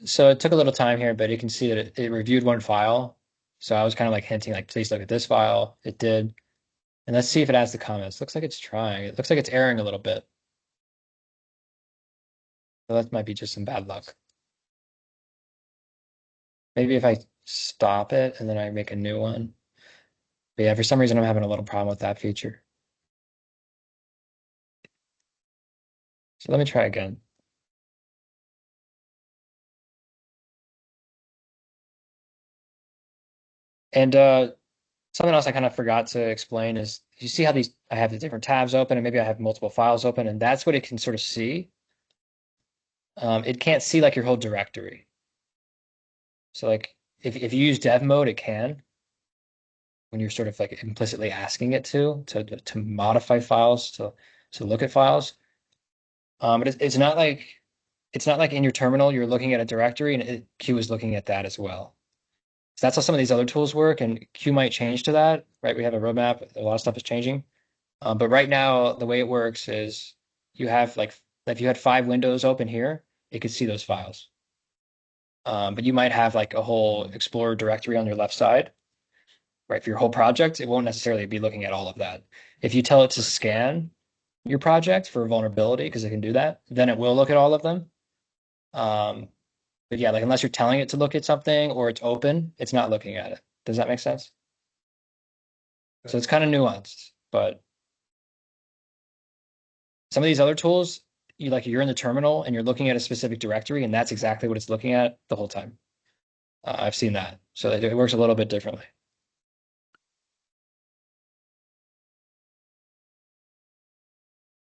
So it took a little time here, but you can see that it reviewed one file. So I was kind of like hinting, like, please look at this file. It did. And let's see if it adds the comments. Looks like it's trying. It looks like it's erroring a little bit. So that might be just some bad luck. Maybe if I stop it and then I make a new one. But yeah, for some reason I'm having a little problem with that feature. So let me try again. And something else I kind of forgot to explain is you see how I have the different tabs open and maybe I have multiple files open, and that's what it can sort of see. It can't see like your whole directory. So like if you use dev mode, it can when you're sort of like implicitly asking it to modify files, to look at files. But it's not like in your terminal you're looking at a directory and Q is looking at that as well. So that's how some of these other tools work, and Q might change to that, right? We have a roadmap. A lot of stuff is changing. But right now, the way it works is you have like if you had 5 windows open here, it could see those files. But you might have like a whole Explorer directory on your left side, right? For your whole project, it won't necessarily be looking at all of that. If you tell it to scan your project for vulnerability, because it can do that, then it will look at all of them. Um, but yeah, like unless you're telling it to look at something or it's open, it's not looking at it. Does that make sense? So it's kind of nuanced, but some of these other tools, you're in the terminal and you're looking at a specific directory, and that's exactly what it's looking at the whole time. I've seen that, so it works a little bit differently.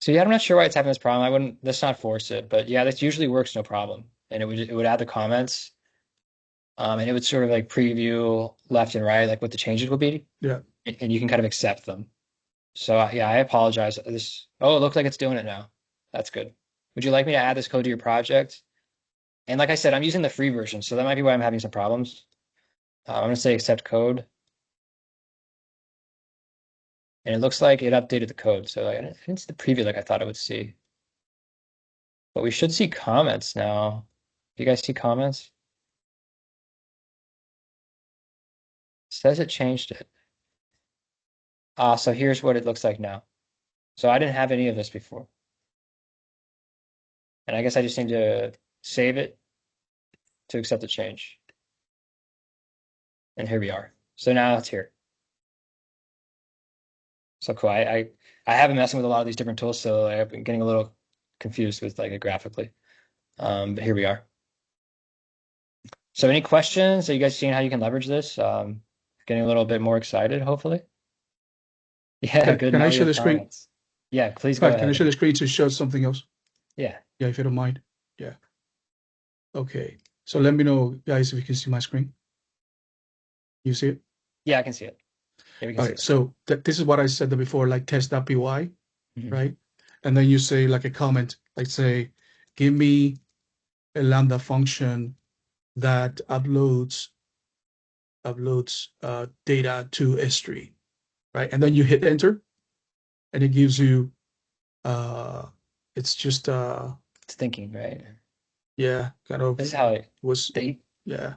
So yeah, I'm not sure why it's having this problem. I wouldn't. Let's not force it, but yeah, this usually works no problem, and it would add the comments, and it would sort of like preview left and right, like what the changes would be, Yeah. and you can kind of accept them. So yeah, I apologize. Oh, it looks like it's doing it now. That's good. Would you like me to add this code to your project? And like I said, I'm using the free version, so that might be why I'm having some problems. I'm going to say accept code. And it looks like it updated the code. So I didn't see the preview like I thought I would see. But we should see comments now. Do you guys see comments? It says it changed it. So here's what it looks like now. So I didn't have any of this before. And I guess I just need to save it to accept the change. And here we are. So now it's here. So cool. I have been messing with a lot of these different tools, so I've been getting a little confused with like it graphically. But here we are. So any questions? Are you guys seeing how you can leverage this? Getting a little bit more excited, hopefully. Yeah, good. Can Now I we share have the screen? comments. Yeah, please go Pat, can I ahead. share the screen to show something else? Yeah. Yeah, if you don't mind. Yeah. Okay. So let me know, guys, if you can see my screen. You see it? Yeah, I can see it. Yeah, we can All see right. it. So this is what I said before, like test.py, Mhm. right? And then you say like a comment, like say, give me a Lambda function that uploads data to S3, right? And then you hit enter, and it gives you it's just It's thinking, right? yeah, kind of This is how it was they yeah.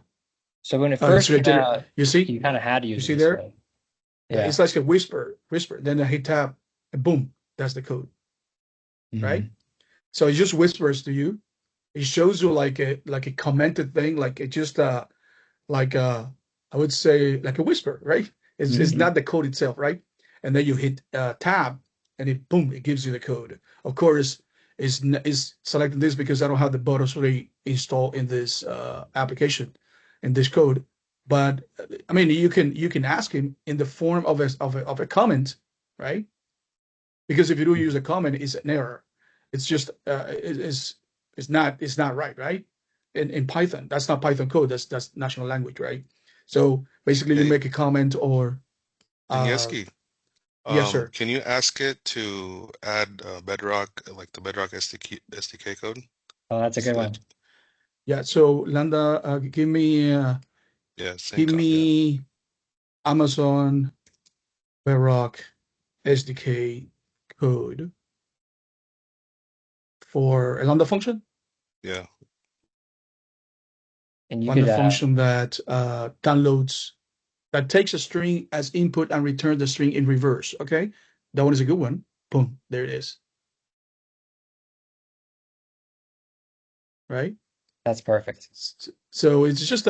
so when it It's first right came there. out, You see? you kind of had to You use it see this there? way. Yeah, Yeah. it's like a whisper. Then I hit tab, and boom, that's the code, right? Mhm. So it just whispers to you. It shows you like a commented thing, like it just like I would say like a whisper, right? It's Mhm. not the code itself, right? And then you hit tab, and it boom, it gives you the code. Of course, is selecting this because I don't have the buttons already installed in this application, in this code. But I mean, you can ask him in the form of a comment, right? Because if you do use a comment, it's an error. It's just it's not right, right? In Python, that's not Python code. That's national language, right? So basically, you Hey, make a comment or and uh, Yeski, yes, sir. can you ask it to add Bedrock, like the Bedrock SDK code? Oh, that's a good one. Yeah. So Lambda, Yeah, same give code. Yeah, me Amazon Bedrock SDK code for a Lambda function. yeah. And you could Lambda function that downloads that takes a string as input and returns the string in reverse. Okay, that one is a good one. Boom, there it is. Right. that's perfect. So it's just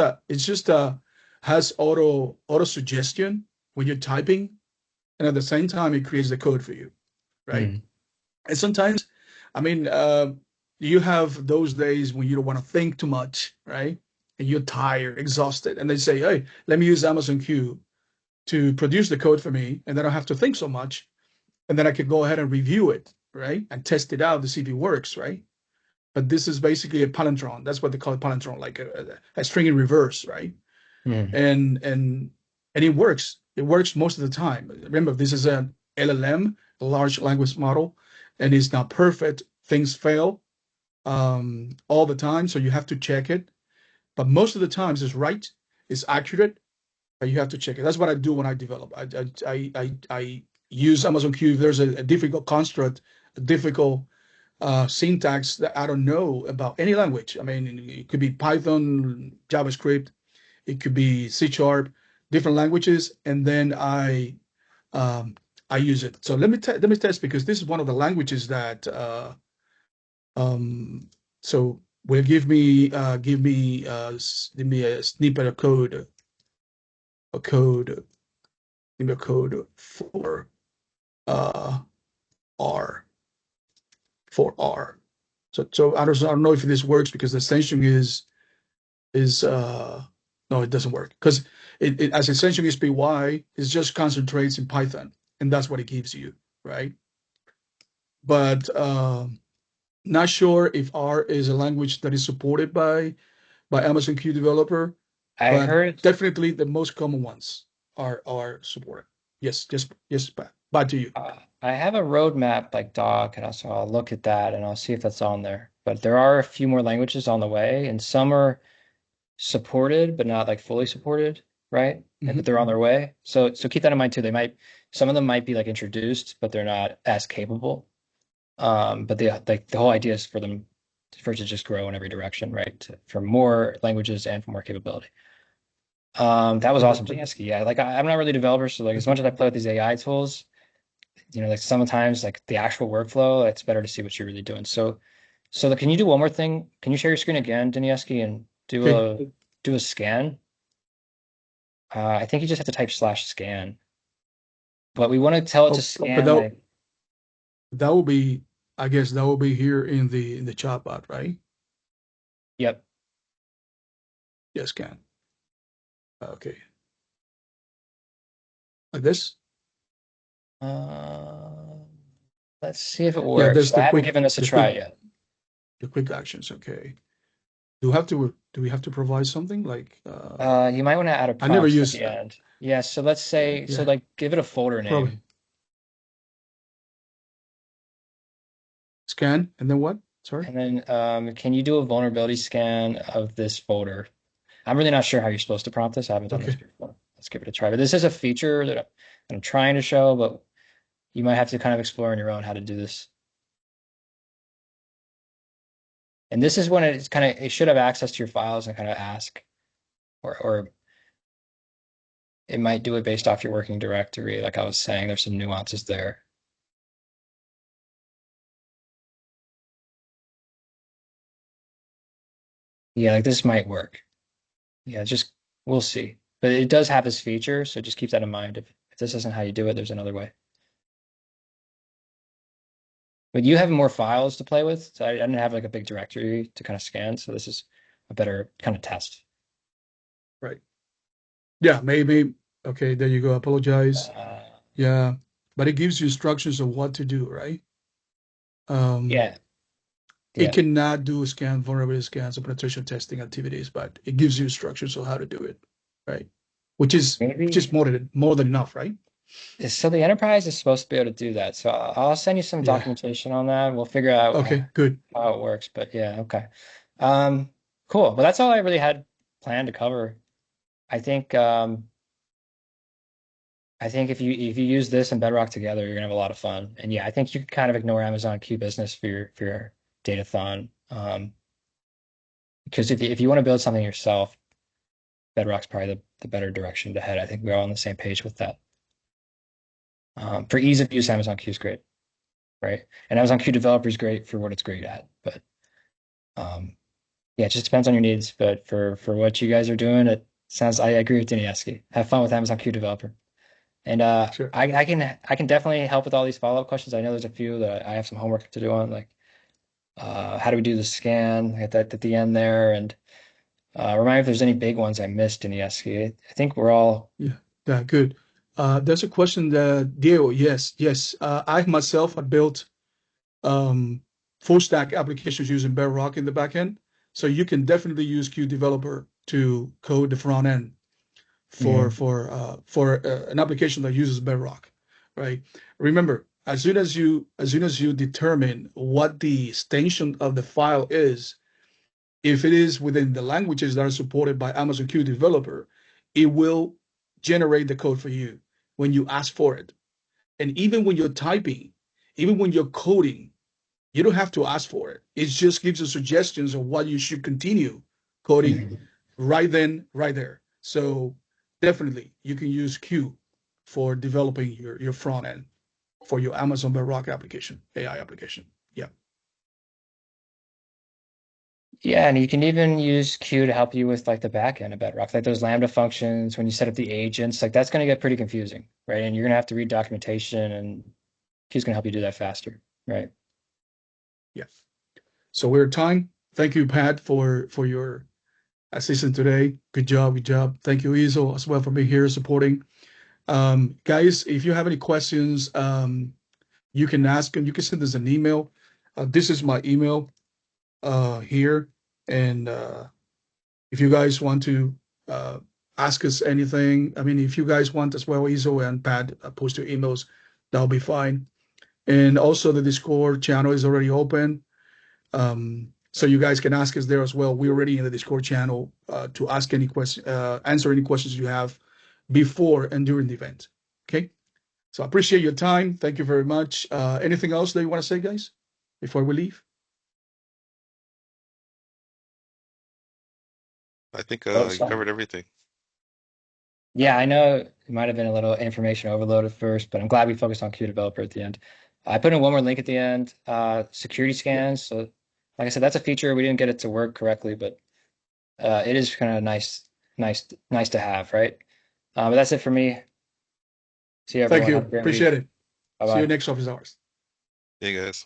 has auto suggestion when you're typing, and at the same time it creates the code for you. Right. Mm. And sometimes, I mean, you have those days when you don't want to think too much, right? And you're tired, exhausted, and they say, "Hey, let me use Amazon Q to produce the code for me, and then I don't have to think so much." And then I could go ahead and review it, right? And test it out to see if it works, right? But this is basically a palindrome. That's what they call it, palindrome, like a string in reverse, right? Mm. And it works. It works most of the time. Remember, this is an LLM, a large language model, and it's not perfect. Things fail all the time, so you have to check it. But most of the times, it's right, it's accurate, but you have to check it. That's what I do when I develop. I use Amazon Q. If there's a difficult construct, a difficult syntax that I don't know about any language. I mean, it could be Python, JavaScript, it could be C sharp, different languages, and then um, I use it. So let me test because this is one of the languages that um, so will give me a snippet of code, a code, give me a code for uh, R for R. So I don't know if this works because the extension is no, it doesn't work because it as extension is py, it just concentrates in Python, and that's what it gives you, right? But not sure if R is a language that is supported by Amazon Q developer, I but heard definitely the most common ones are supported. Yes, yes, back to you. I have a roadmap like doc, and also I'll look at that and I'll see if that's on there. But there are a few more languages on the way, and some are supported but not like fully supported. right? But they're on their way. So keep that in mind too. Some of them might be like introduced, but they're not as capable. But the whole idea is for it to just grow in every direction, right? For more languages and for more capability. That was awesome, Jansky. Yeah, like I'm not really a developer, so like as much as I play with these AI tools, like sometimes like the actual workflow, it's better to see what you're really doing. So can you do one more thing? Can you share your screen again, Danieski, and Okay. do a scan? I think you just have to type /scan, but we want to tell it to Oh, but scan like, that will be, I guess that will be here in the chatbot, right? yep. Yes, can. Okay. Like this? Uh, let's see if it Yeah, works. there's I haven't given this a try yet. the quick actions. Okay. Do we have to provide something like You might want to add a I never prompt at use the end. Yeah, so let's say, so yeah, like give it a folder probably name, scan and then what? Sorry. and then can you do a vulnerability scan of this folder? I'm really not sure how you're supposed to prompt this. I haven't done this Okay. before. Let's give it a try. But this is a feature that I'm trying to show, but you might have to kind of explore on your own how to do this. And this is when it should have access to your files and kind of ask, or it might do it based off your working directory. Like I was saying, there's some nuances there. Yeah, like this might work. Yeah, just we'll see. But it does have this feature, so just keep that in mind. If this isn't how you do it, there's another way. But you have more files to play with, so I didn't have like a big directory to kind of scan. So this is a better kind of test. Right. Yeah, maybe. Okay, there you go. Apologize. Uh, Yeah, but it gives you instructions of what to do, right? Um, yeah, it yeah. cannot do vulnerability scans or penetration testing activities, but it gives you instructions on how to do it, right? Which is Maybe more than enough, right? so the enterprise is supposed to be able to do that. So I'll send you some Yeah. documentation on that. We'll figure out Okay, good. how it works. But yeah, okay. Um, cool. Well, that's all I really had planned to cover. I think I think if you use this and Bedrock together, you're gonna have a lot of fun. And yeah, I think you can kind of ignore Amazon Q Business for your Datathon. Because if you want to build something yourself, Bedrock's probably the better direction to head. I think we're all on the same page with that. For ease of use, Amazon Q is great, right? And Amazon Q Developer is great for what it's great at. But um, yeah, it just depends on your needs. But for what you guys are doing, I agree with Danieski. Have fun with Amazon Q Developer. And Sure. I can definitely help with all these follow-up questions. I know there's a few that I have some homework to do on, like how do we do the scan at the end there, and remind me if there's any big ones I missed in ESC. I think we're all Yeah, good. There's a question that Diego, yes. I myself have built um, full stack applications using Bedrock in the backend. So you can definitely use Qt Developer to code the front end for Mhm. an application that uses Bedrock, right? Remember, as soon as you determine what the extension of the file is, if it is within the languages that are supported by Amazon Q Developer, it will generate the code for you when you ask for it. And even when you're typing, even when you're coding, you don't have to ask for it. It just gives you suggestions of what you should continue coding Mhm. right then, right there. So definitely you can use Q for developing your front end for your Amazon Bedrock application, AI application. Yeah. Yeah, and you can even use Q to help you with like the back end of Bedrock, like those Lambda functions when you set up the agents. Like that's going to get pretty confusing, right? And you're going to have to read documentation, and Q's going to help you do that faster, right? Yeah. So we're at time. Thank you, Pat, for your assistant today. Good job, good job. Thank you, Isel, as well for being here supporting. Guys, if you have any questions, you can ask them. You can send us an email. This is my email here. And if you guys want to ask us anything, I mean, if you guys want as well, Isel and Pat, post your emails, that'll be fine. And also the Discord channel is already open. So you guys can ask us there as well. We're already in the Discord channel to ask any question, answer any questions you have before and during the event. Okay. So I appreciate your time. Thank you very much. Anything else that you want to say, guys, before we leave? I think Oh, you covered everything. yeah, I know it might have been a little information overload at first, but I'm glad we focused on Q developer at the end. I put in one more link at the end, security scans. So like I said, that's a feature. We didn't get it to work correctly, but it is kind of nice to have, right? But that's it for me. See you, Thank everyone. you. Have a great Appreciate week. it. See you Bye-bye. next office hours. Hey guys.